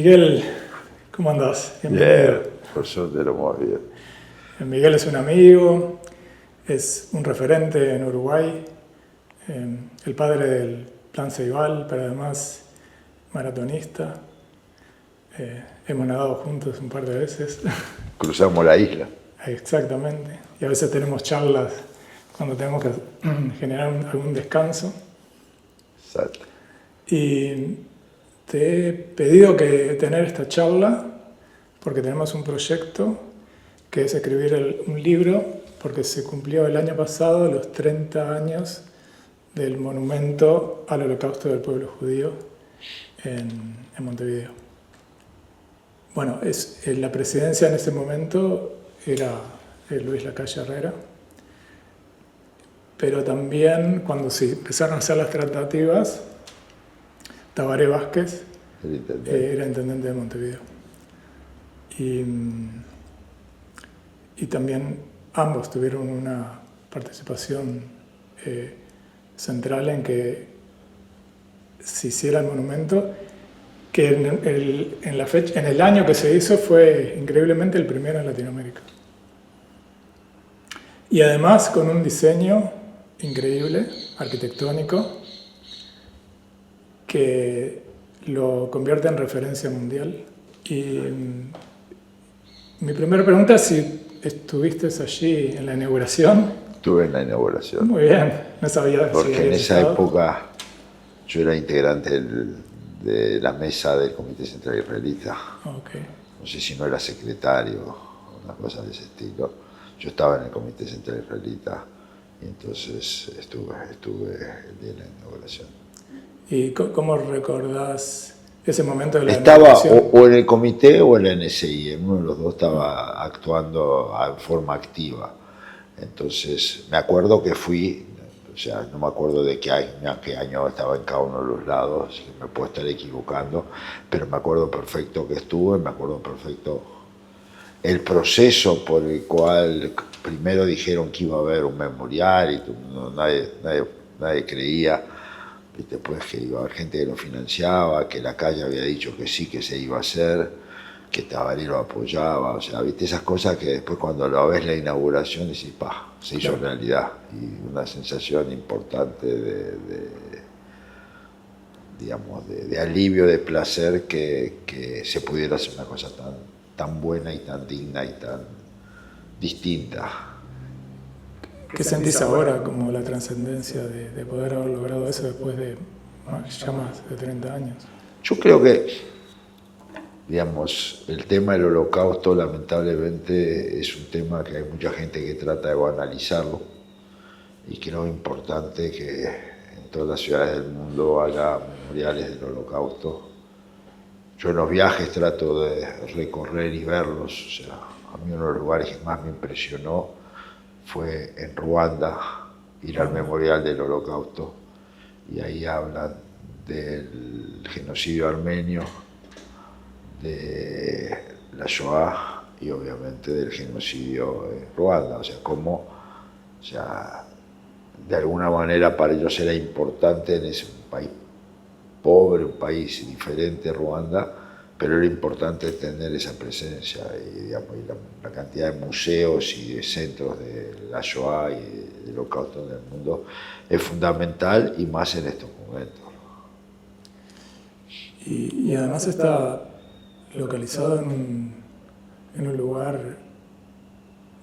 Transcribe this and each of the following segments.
Miguel, ¿cómo andás? Bienvenido. Bien, por suerte lo más bien. Miguel es un amigo, es un referente en Uruguay, el padre del Plan Ceibal, pero además maratonista. Hemos nadado juntos un par de veces. Cruzamos la isla. Exactamente. Y a veces tenemos charlas cuando tenemos que generar algún descanso. Exacto. Y te he pedido que tener esta charla porque tenemos un proyecto que es escribir un libro, porque se cumplió el año pasado los 30 años del monumento al holocausto del pueblo judío en Montevideo. Bueno, la presidencia en ese momento era Luis Lacalle Herrera, pero también cuando se empezaron a hacer las tratativas, Tabaré Vázquez era intendente de Montevideo. Y también ambos tuvieron una participación central en que se hiciera el monumento, que en el año que se hizo fue increíblemente el primero en Latinoamérica. Y además con un diseño increíble, arquitectónico, que lo convierte en referencia mundial. Y mi primera pregunta es si estuviste allí en la inauguración. Estuve en la inauguración. Muy bien, no sabía. Porque en esa época yo era integrante de la mesa del Comité Central Israelita. Okay. No sé si no era secretario, una cosa de ese estilo. Yo estaba en el Comité Central Israelita y entonces estuve el día de la inauguración. ¿Y cómo recordás ese momento de la Estaba inauguración? o en el comité o en la NSI, en uno de los dos estaba actuando en forma activa. Entonces me acuerdo que fui, o sea, no me acuerdo de qué año estaba en cada uno de los lados, así que me puedo estar equivocando, pero me acuerdo perfecto que estuve, me acuerdo perfecto el proceso por el cual primero dijeron que iba a haber un memorial y nadie creía. Después que iba a haber gente que lo financiaba, que la calle había dicho que sí, que se iba a hacer, que Tabaré lo apoyaba, o sea, viste esas cosas que después cuando lo ves la inauguración decís, se hizo realidad. Y una sensación importante de alivio, de placer que se pudiera hacer una cosa tan buena y tan digna y tan distinta. ¿Qué sentís ahora como la trascendencia de poder haber logrado eso después de ya más de 30 años? Yo creo que, el tema del holocausto lamentablemente es un tema que hay mucha gente que trata de banalizarlo y creo importante que en todas las ciudades del mundo haya memoriales del holocausto. Yo en los viajes trato de recorrer y verlos, o sea, a mí uno de los lugares que más me impresionó fue en Ruanda, ir al memorial del holocausto, y ahí hablan del genocidio armenio, de la Shoah y obviamente del genocidio en Ruanda, o sea, de alguna manera para ellos era importante en ese país pobre, un país diferente, Ruanda, pero era importante tener esa presencia y la cantidad de museos y de centros de la Shoah y del holocausto en el mundo es fundamental y más en estos momentos. Y además está localizado en un lugar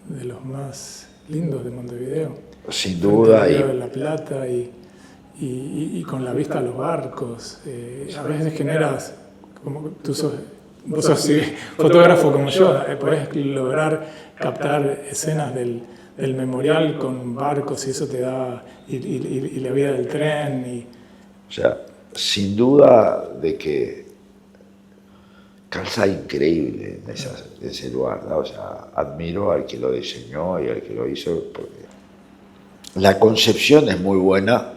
de los más lindos de Montevideo. Sin duda. Río de la Plata y con la vista a los barcos. A veces generas, como vos sos fotógrafo como yo, podés lograr captar escenas del memorial con barcos y eso te da, y la vida del tren. O sea, sin duda de que calza increíble en ese lugar, ¿no? O sea, admiro al que lo diseñó y al que lo hizo, porque la concepción es muy buena.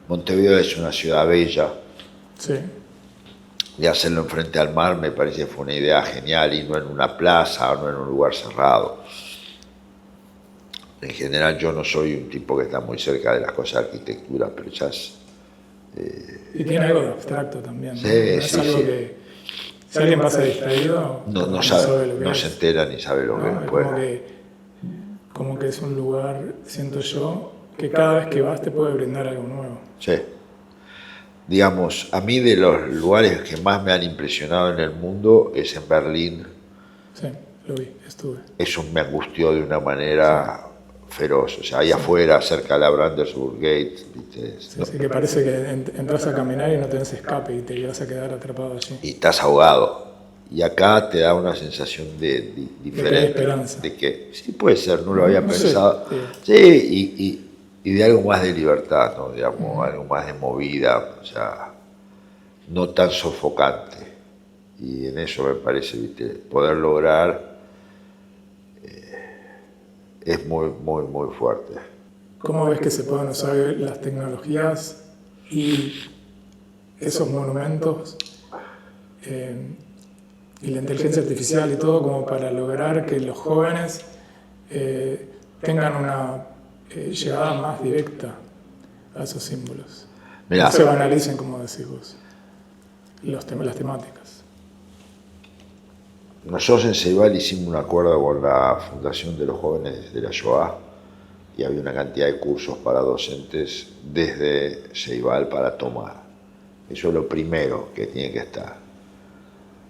Montevideo es una ciudad bella. Sí. Y hacerlo enfrente al mar me parece que fue una idea genial y no en una plaza o no en un lugar cerrado. En general yo no soy un tipo que está muy cerca de las cosas de arquitectura, pero ya y tiene algo de abstracto también, ¿no? Sí, No es algo sí. que Si alguien pasa distraído, no sabe, lo que no es. se entera ni sabe lo que ¿No? es. Es Bueno, como que es un lugar, siento yo, que cada vez que vas te puede brindar algo nuevo. sí. Digamos, a mí de los lugares que más me han impresionado en el mundo es en Berlín. Sí, lo vi, estuve. Eso me angustió de una manera feroz. O sea, ahí afuera, cerca de la Brandenburg Gate, ¿viste? Sí, sí, que parece que entras a caminar y no tenés escape y te vas a quedar atrapado allí. Y estás ahogado. Y acá te da una sensación diferente. hay esperanza. De que sí puede ser, no lo había No sé, pensado. Sí, y de algo más de libertad, ¿no? Digamos, algo más de movida, o sea, no tan sofocante. Y en eso me parece, ¿viste? Poder lograr es muy, muy, muy fuerte. ¿Cómo ves que se pueden usar las tecnologías y esos monumentos y la inteligencia artificial y todo como para lograr que los jóvenes tengan una llegada más directa a esos símbolos? Mirá, No se banalicen, como decís vos, las temáticas. nosotros en Ceibal hicimos un acuerdo con la Fundación de los Jóvenes de la Shoah y había una cantidad de cursos para docentes desde Ceibal para tomar. Eso es lo primero que tiene que estar.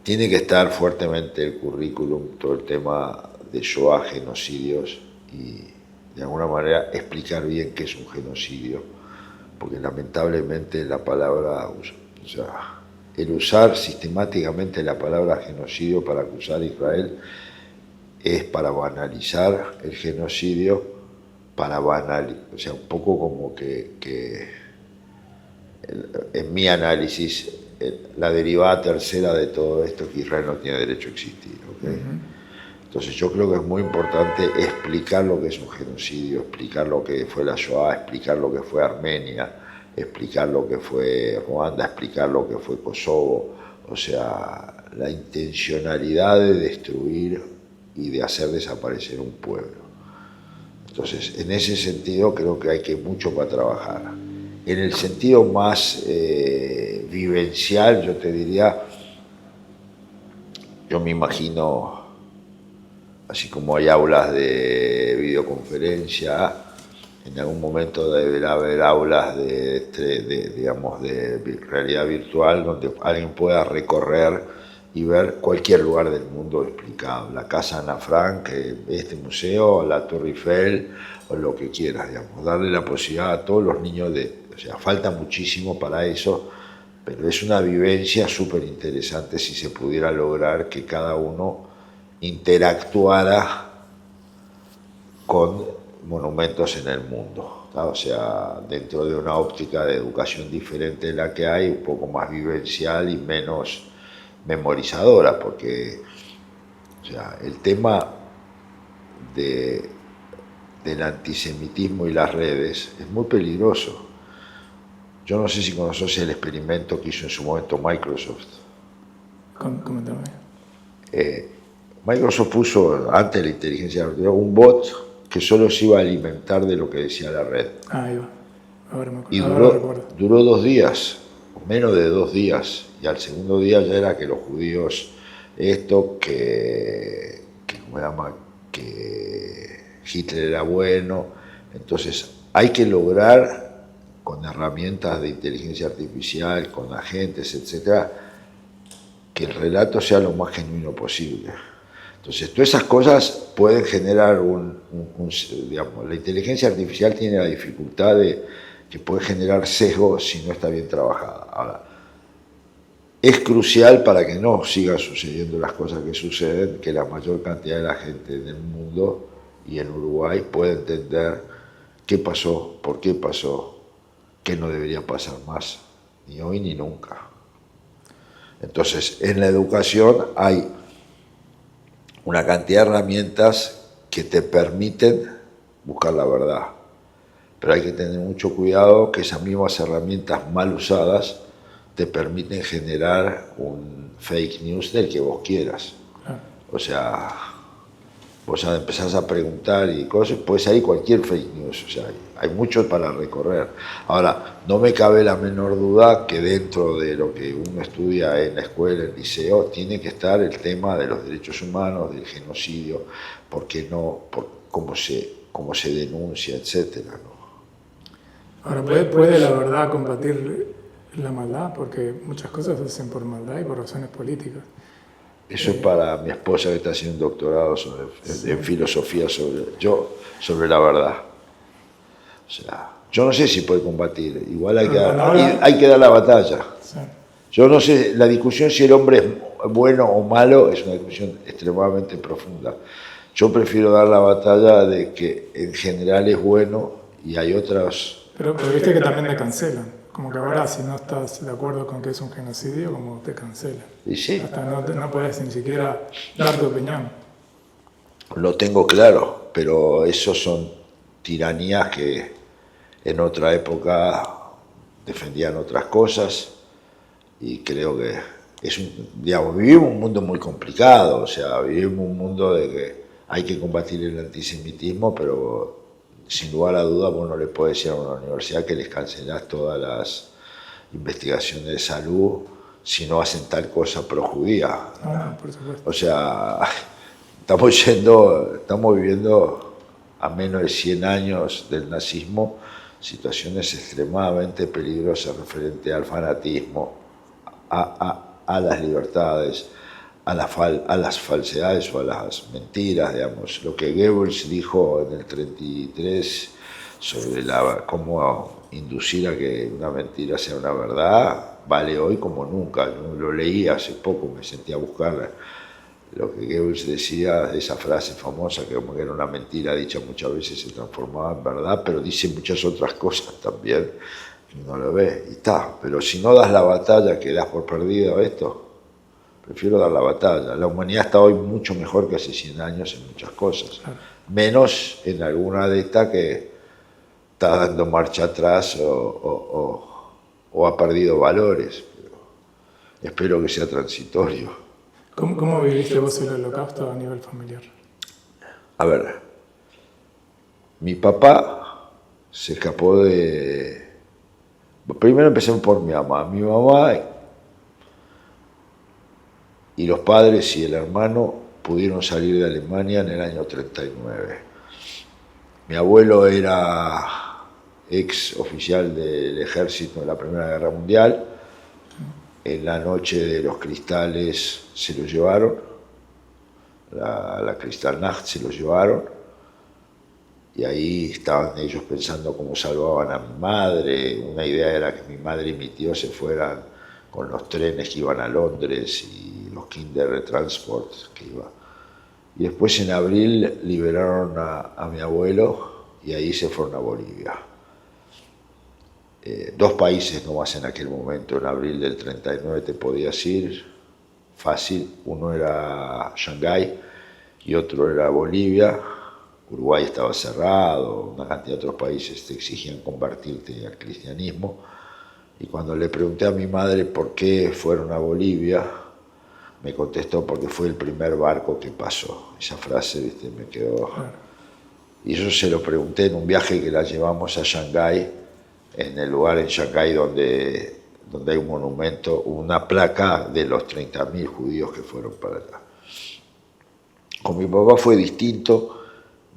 Tiene que estar fuertemente el currículum, todo el tema de Shoah, genocidios y de alguna manera explicar bien qué es un genocidio, porque lamentablemente la palabra, o sea, el usar sistemáticamente la palabra genocidio para acusar a Israel es para banalizar el genocidio, o sea, un poco como que en mi análisis, la derivada tercera de todo esto es que Israel no tiene derecho a existir. ¿Okay? Entonces yo creo que es muy importante explicar lo que es un genocidio, explicar lo que fue la Shoah, explicar lo que fue Armenia, explicar lo que fue Ruanda, explicar lo que fue Kosovo, o sea, la intencionalidad de destruir y de hacer desaparecer un pueblo. Entonces, en ese sentido creo que hay mucho para trabajar. En el sentido más vivencial, yo te diría, yo me imagino, así como hay aulas de videoconferencia, en algún momento debe haber aulas digamos, de realidad virtual donde alguien pueda recorrer y ver cualquier lugar del mundo explicado. La Casa Ana Frank, este museo, la Torre Eiffel, o lo que quieras, digamos. Darle la posibilidad a todos los niños o sea, falta muchísimo para eso, pero es una vivencia súper interesante si se pudiera lograr que cada uno interactuara con monumentos en el mundo, ¿no? O sea, dentro de una óptica de educación diferente de la que hay, un poco más vivencial y menos memorizadora, porque o sea, el tema del antisemitismo y las redes es muy peligroso. Yo no sé si conoces el experimento que hizo en su momento Microsoft. Coméntame. Microsoft puso, antes de la inteligencia artificial, un bot que solo se iba a alimentar de lo que decía la red. Ahí va. Ahora me acuerdo. Y Ahora duró 2 días, menos de 2 días, y al segundo día ya era que los judíos, ¿cómo se llama? Que Hitler era bueno. Entonces hay que lograr con herramientas de inteligencia artificial, con agentes, etcétera, que el relato sea lo más genuino posible. Entonces, todas esas cosas pueden generar digamos, la inteligencia artificial tiene la dificultad de que puede generar sesgo si no está bien trabajada. Ahora, es crucial para que no sigan sucediendo las cosas que suceden, que la mayor cantidad de la gente del mundo y en Uruguay pueda entender qué pasó, por qué pasó, qué no debería pasar más, ni hoy ni nunca. Entonces, en la educación hay una cantidad de herramientas que te permiten buscar la verdad, pero hay que tener mucho cuidado que esas mismas herramientas mal usadas te permiten generar un fake news del que vos quieras. O sea, vos ya empezás a preguntar y cosas, puede salir cualquier fake news, o sea, hay mucho para recorrer. Ahora, no me cabe la menor duda que dentro de lo que uno estudia en la escuela, en el liceo, tiene que estar el tema de los derechos humanos, del genocidio, porque no, por cómo se denuncia, etcétera, ¿no? Ahora, ¿puede la verdad combatir la maldad? Porque muchas cosas se hacen por maldad y por razones políticas. Eso es para mi esposa que está haciendo un doctorado en filosofía sobre la verdad. O sea, yo no sé si puede combatir, igual hay que dar la batalla. Sí. Yo no sé, la discusión si el hombre es bueno o malo es una discusión extremadamente profunda. Yo prefiero dar la batalla de que en general es bueno y hay otras... Pero viste que también te cancelan. Como que ahora si no estás de acuerdo con que es un genocidio, como te cancelan. Y sí, Hasta no puedes ni siquiera dar tu opinión. lo tengo claro, pero esos son tiranías que en otra época defendían otras cosas y creo que digamos, vivimos un mundo muy complicado, o sea, vivimos un mundo de que hay que combatir el antisemitismo, pero sin lugar a dudas vos no le podés decir a una universidad que les cancelás todas las investigaciones de salud si no hacen tal cosa projudía. No, por supuesto. O sea, estamos viviendo a menos de 100 años del nazismo situaciones extremadamente peligrosas referente al fanatismo, a las libertades, a las falsedades o a las mentiras, digamos. Lo que Goebbels dijo en el 33 sobre cómo inducir a que una mentira sea una verdad, vale hoy como nunca. Yo lo leí hace poco, me sentí a buscarla. Lo que Goebbels decía, esa frase famosa, que como que era una mentira dicha muchas veces se transformaba en verdad, pero dice muchas otras cosas también, que uno lo ve y está. Pero si no das la batalla, que das por perdido esto, prefiero dar la batalla. La humanidad está hoy mucho mejor que hace 100 años en muchas cosas, menos en alguna de estas que está dando marcha atrás o ha perdido valores. Pero espero que sea transitorio. ¿Cómo viviste vos el holocausto a nivel familiar? A ver, mi papá se escapó de... Primero empecé por mi mamá. Mi mamá y los padres y el hermano pudieron salir de Alemania en el año 39. Mi abuelo era ex oficial del ejército en la Primera Guerra Mundial. En la noche de los cristales se lo llevaron, la Kristallnacht se lo llevaron, y ahí estaban ellos pensando cómo salvaban a mi madre. Una idea era que mi madre y mi tío se fueran con los trenes que iban a Londres y los Kindertransport que iban. Y después en abril liberaron a mi abuelo y ahí se fueron a Bolivia. 2 países nomás en aquel momento, en abril del 39 te podías ir fácil. Uno era Shanghái y otro era Bolivia. Uruguay estaba cerrado, una cantidad de otros países te exigían convertirte al cristianismo. Y cuando le pregunté a mi madre por qué fueron a Bolivia, me contestó porque fue el primer barco que pasó. Esa frase, ¿viste? Me quedó... Y yo se lo pregunté en un viaje que la llevamos a Shanghái, en el lugar en Shanghái donde hay un monumento, una placa de los 30.000 judíos que fueron para allá. Con mi papá fue distinto.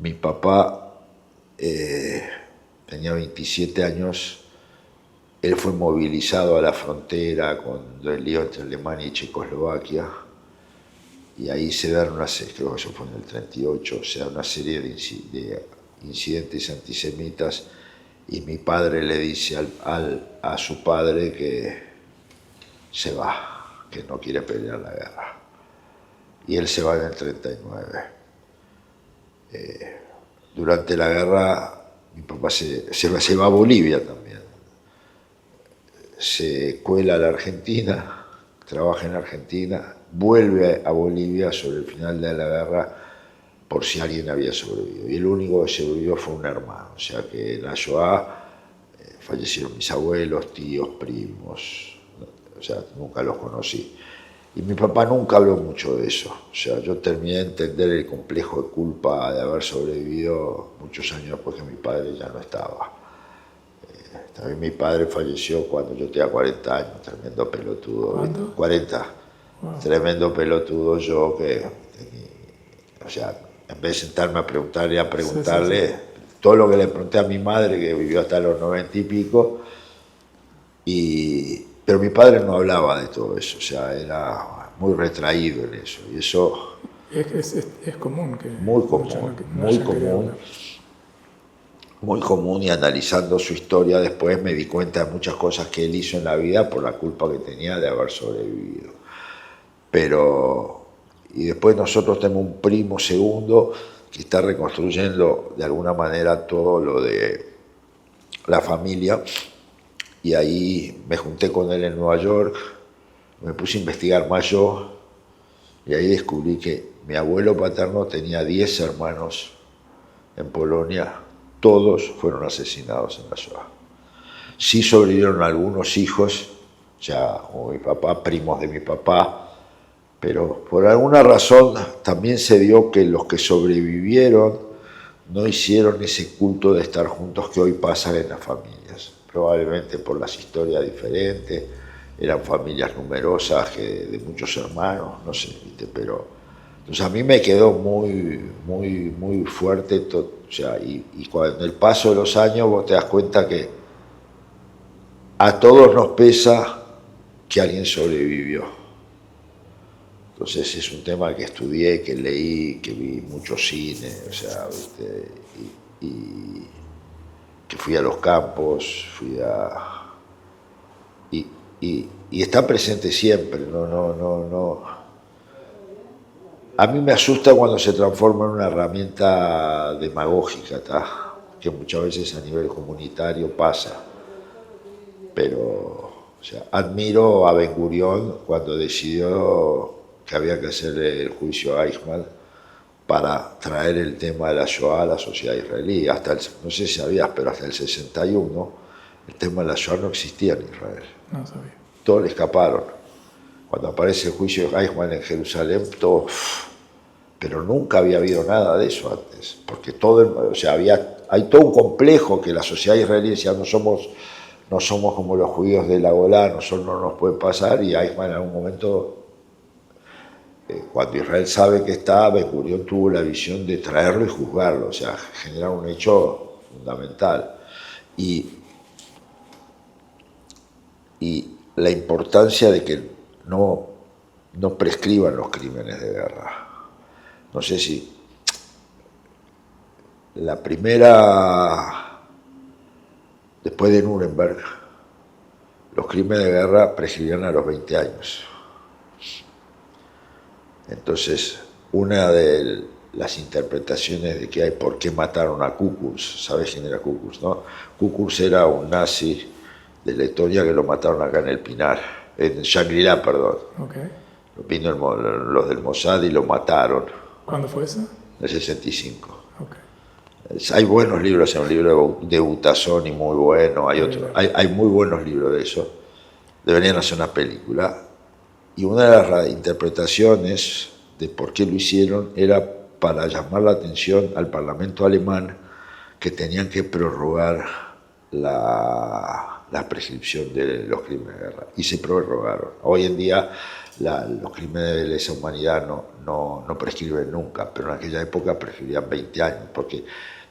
Mi papá tenía 27 años, él fue movilizado a la frontera cuando el lío entre Alemania y Checoslovaquia, y ahí se dan creo que eso fue en el 38, se da una serie de incidentes antisemitas, y mi padre le dice a su padre que se va, que no quiere pelear la guerra. Y él se va en el 39. Durante la guerra, mi papá se va a Bolivia también. Se cuela a la Argentina, trabaja en Argentina, vuelve a Bolivia sobre el final de la guerra por si alguien había sobrevivido. Y el único que sobrevivió fue un hermano. O sea que en la Shoah fallecieron mis abuelos, tíos, primos. O sea, nunca los conocí. Y mi papá nunca habló mucho de eso. O sea, yo terminé de entender el complejo de culpa de haber sobrevivido muchos años después que mi padre ya no estaba. También mi padre falleció cuando yo tenía 40 años, tremendo pelotudo. ¿Cuándo? 40. Wow. Tremendo pelotudo yo que, o sea, en vez de sentarme a preguntarle Sí. todo lo que le pregunté a mi madre, que vivió hasta los 90 y pico, pero mi padre no hablaba de todo eso, o sea, era muy retraído en eso, y eso Es común que muy muchos común, no hayan querido hablar. muy común, y analizando su historia después me di cuenta de muchas cosas que él hizo en la vida por la culpa que tenía de haber sobrevivido. Pero, y después nosotros tenemos un primo segundo que está reconstruyendo de alguna manera todo lo de la familia, y ahí me junté con él en Nueva York, me puse a investigar más yo, y ahí descubrí que mi abuelo paterno tenía 10 hermanos en Polonia, todos fueron asesinados en la Shoah. Sí sobrevivieron algunos hijos, ya como mi papá, primos de mi papá, pero por alguna razón también se dio que los que sobrevivieron no hicieron ese culto de estar juntos que hoy pasa en las familias, probablemente por las historias diferentes, eran familias numerosas de muchos hermanos, no sé, ¿viste? Pero entonces a mí me quedó muy fuerte todo, o sea, y con el paso de los años vos te das cuenta que a todos nos pesa que alguien sobrevivió. Entonces es un tema que estudié, que leí, que vi mucho cine, o sea, ¿viste? Y que fui a los campos, y está presente siempre, no. A mí me asusta cuando se transforma en una herramienta demagógica, ¿tá? Que muchas veces a nivel comunitario pasa. Pero, o sea, admiro a Ben Gurión cuando decidió que había que hacer el juicio a Eichmann para traer el tema de la Shoah a la sociedad israelí. No sé si sabías, pero hasta el 61 el tema de la Shoah no existía en Israel. No sabía. Todos le escaparon. Cuando aparece el juicio de Eichmann en Jerusalén, todo, pero nunca había habido nada de eso antes, porque o sea, hay todo un complejo que la sociedad israelí decía no somos como los judíos de la Golá, nosotros no nos puede pasar, y Eichmann en algún momento, cuando Israel sabe que está, Ben Gurión tuvo la visión de traerlo y juzgarlo, o sea, generar un hecho fundamental. Y la importancia de que no prescriban los crímenes de guerra. No sé si la primera, después de Nuremberg, los crímenes de guerra prescribían a los 20 años. Entonces, una de las interpretaciones de que hay por qué mataron a Kukurs, ¿sabes quién era Kukurs, no? Kukurs era un nazi de Letonia que lo mataron acá en el Pinar, en Shangri-La, perdón. Okay. Vino los del Mossad y lo mataron. ¿Cuándo fue eso? En el 65. Okay. Hay buenos libros, hay un libro de Butazoni muy bueno, hay muy buenos libros de eso. Deberían hacer una película. Y una de las interpretaciones de por qué lo hicieron era para llamar la atención al Parlamento alemán que tenían que prorrogar la prescripción de los crímenes de guerra. Y se prorrogaron. Hoy en día los crímenes de lesa humanidad no prescriben nunca, pero en aquella época prescribían 20 años, porque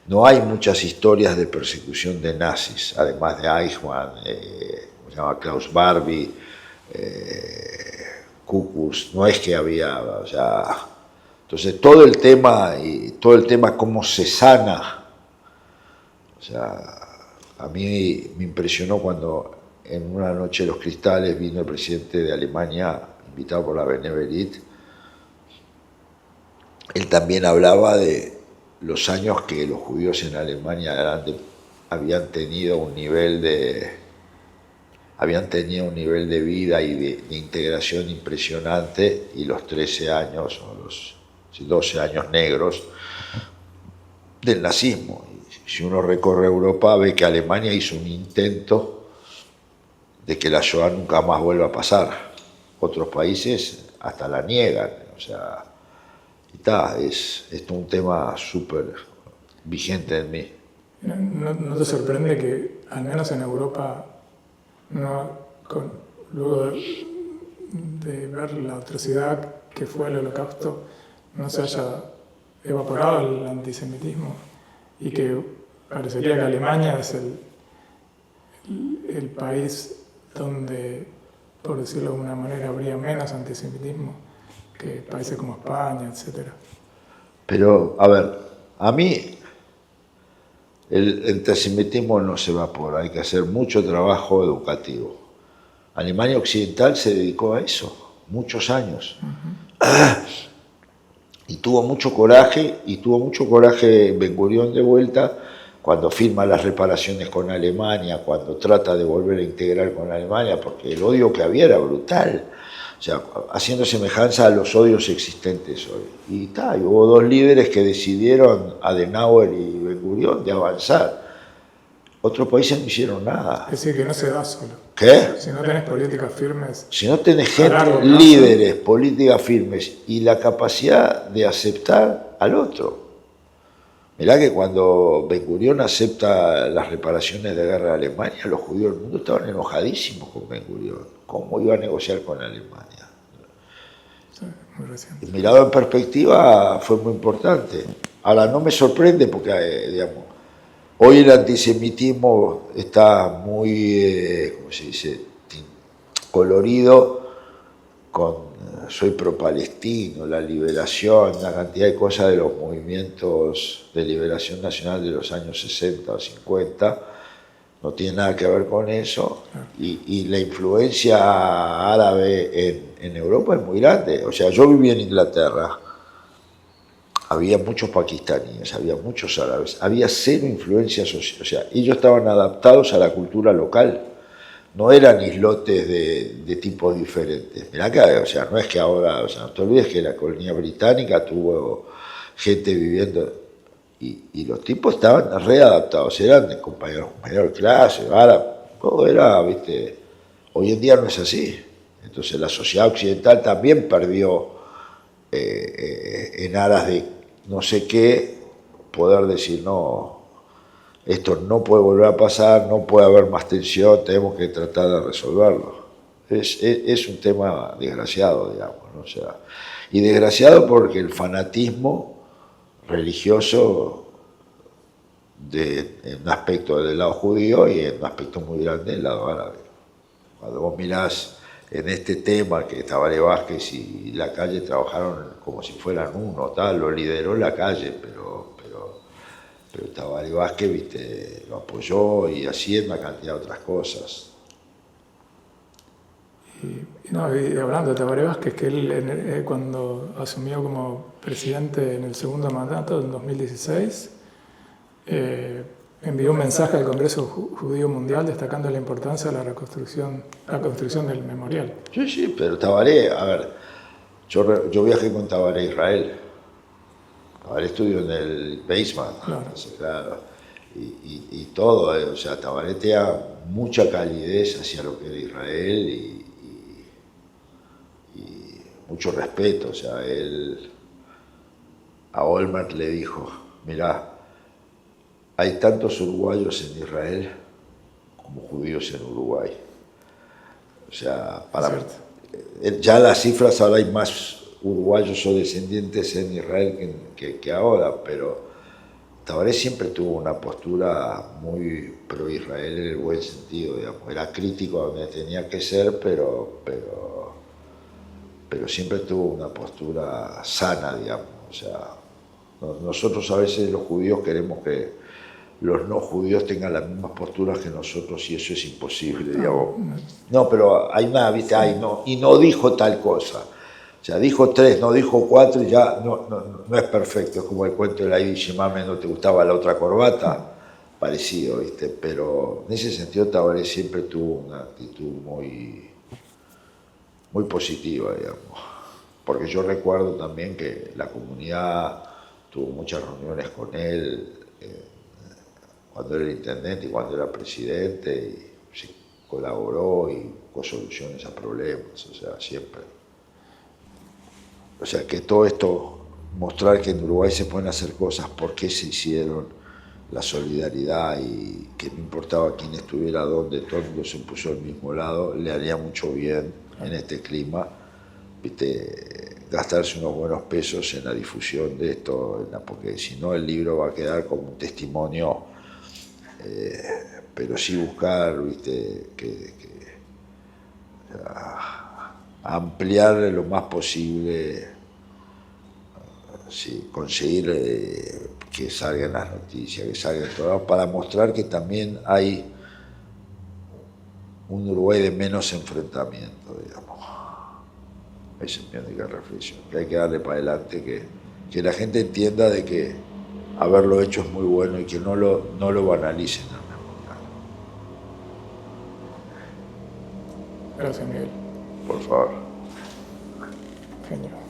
no hay muchas historias de persecución de nazis, además de Eichmann, se llama Klaus Barbie, Kukurs, no es que había, o sea, entonces todo el tema cómo se sana, o sea, a mí me impresionó cuando en una noche de los cristales vino el presidente de Alemania, invitado por la Beneverit. Él también hablaba de los años que los judíos en Alemania habían tenido un nivel de vida y de integración impresionante, y los 13 años o los 12 años negros del nazismo. Y si uno recorre Europa ve que Alemania hizo un intento de que la Shoah nunca más vuelva a pasar. Otros países hasta la niegan, o sea, y está, es un tema súper vigente en mí. ¿No te sorprende que, al menos en Europa, no, luego de ver la atrocidad que fue el Holocausto, no se haya evaporado el antisemitismo y que parecería que Alemania es el país donde, por decirlo de alguna manera, habría menos antisemitismo que países como España, etcétera? Pero, a ver, a mí el antisemitismo no se evapora, hay que hacer mucho trabajo educativo. Alemania Occidental se dedicó a eso muchos años. Y tuvo mucho coraje Ben-Gurión de vuelta cuando firma las reparaciones con Alemania, cuando trata de volver a integrar con Alemania, porque el odio que había era brutal, o sea, haciendo semejanza a los odios existentes hoy. Y hubo dos líderes que decidieron, Adenauer y Ben-Gurión, de avanzar. Otros países no hicieron nada. Es decir, que no se da solo. ¿Qué? Si no tenés políticas firmes. Si no tenés gente, líderes, políticas firmes y la capacidad de aceptar al otro. Mirá que cuando Ben-Gurión acepta las reparaciones de guerra de Alemania, los judíos del mundo estaban enojadísimos con Ben-Gurión. ¿Cómo iba a negociar con Alemania? Sí, muy reciente. Y mirado en perspectiva fue muy importante. Ahora no me sorprende porque, digamos, hoy el antisemitismo está muy, ¿cómo se dice?, colorido con soy pro-palestino, la liberación, la cantidad de cosas de los movimientos de liberación nacional de los años 60 o 50, no tiene nada que ver con eso. Y la influencia árabe en Europa es muy grande. O sea, yo viví en Inglaterra, había muchos pakistaníes, había muchos árabes, había cero influencia social, o sea, ellos estaban adaptados a la cultura local, no eran islotes de tipos diferentes. Mirá que, o sea, no es que ahora, o sea, no te olvides que la colonia británica tuvo gente viviendo y los tipos estaban readaptados, eran de compañeros de clase, todo era, viste, hoy en día no es así. Entonces la sociedad occidental también perdió en aras de no sé qué, poder decir, no, esto no puede volver a pasar, no puede haber más tensión, tenemos que tratar de resolverlo. Es un tema desgraciado, digamos, ¿no? O sea, y desgraciado porque el fanatismo religioso en un aspecto del lado judío y en un aspecto muy grande del lado árabe. Cuando vos mirás en este tema que Tabaré Vázquez y la calle trabajaron como si fueran uno, tal, lo lideró la calle, pero Tabaré Vázquez, viste, lo apoyó y así en una cantidad de otras cosas. Y hablando de Tabaré Vázquez, que él cuando asumió como presidente en el segundo mandato, en 2016, envió un mensaje al Congreso Judío Mundial destacando la importancia de la construcción del memorial. Sí, pero Tabaré, a ver, yo viajé con Tabaré a Israel. Tabaré estudió en el Weizmann, claro, y todo, o sea, Tabaré tenía mucha calidez hacia lo que era Israel y mucho respeto, o sea, él a Olmert le dijo, mirá, hay tantos uruguayos en Israel como judíos en Uruguay. O sea, ya las cifras, ahora hay más uruguayos o descendientes en Israel que ahora, pero Tabaré siempre tuvo una postura muy pro-Israel en el buen sentido, digamos. Era crítico donde tenía que ser, pero siempre tuvo una postura sana, digamos. O sea, nosotros a veces los judíos queremos que los no judíos tengan las mismas posturas que nosotros y eso es imposible, digamos. No, pero hay una, ¿viste? Y no dijo tal cosa. O sea, dijo 3, no dijo 4 y ya no es perfecto. Es como el cuento de la Yiddish Mame, ¿no te gustaba la otra corbata? Parecido, ¿viste? Pero en ese sentido Tabaré siempre tuvo una actitud muy positiva, digamos. Porque yo recuerdo también que la comunidad tuvo muchas reuniones con él cuando era intendente y cuando era presidente, y se colaboró y buscó soluciones a problemas, o sea, siempre. o sea, que todo esto, mostrar que en Uruguay se pueden hacer cosas, por qué se hicieron, la solidaridad y que no importaba quién estuviera dónde, todo el mundo se puso al mismo lado, le haría mucho bien en este clima, ¿viste? Gastarse unos buenos pesos en la difusión de esto, porque si no el libro va a quedar como un testimonio, pero sí buscar, ¿viste? Ampliar lo más posible, sí, conseguir que salgan las noticias, que salgan todos, para mostrar que también hay un Uruguay de menos enfrentamiento, digamos. Esa es mi única reflexión, que hay que darle para adelante, que la gente entienda de que haberlo hecho es muy bueno y que no lo banalicen al mismo Gracias, Miguel. tiempo. Por favor. Genio.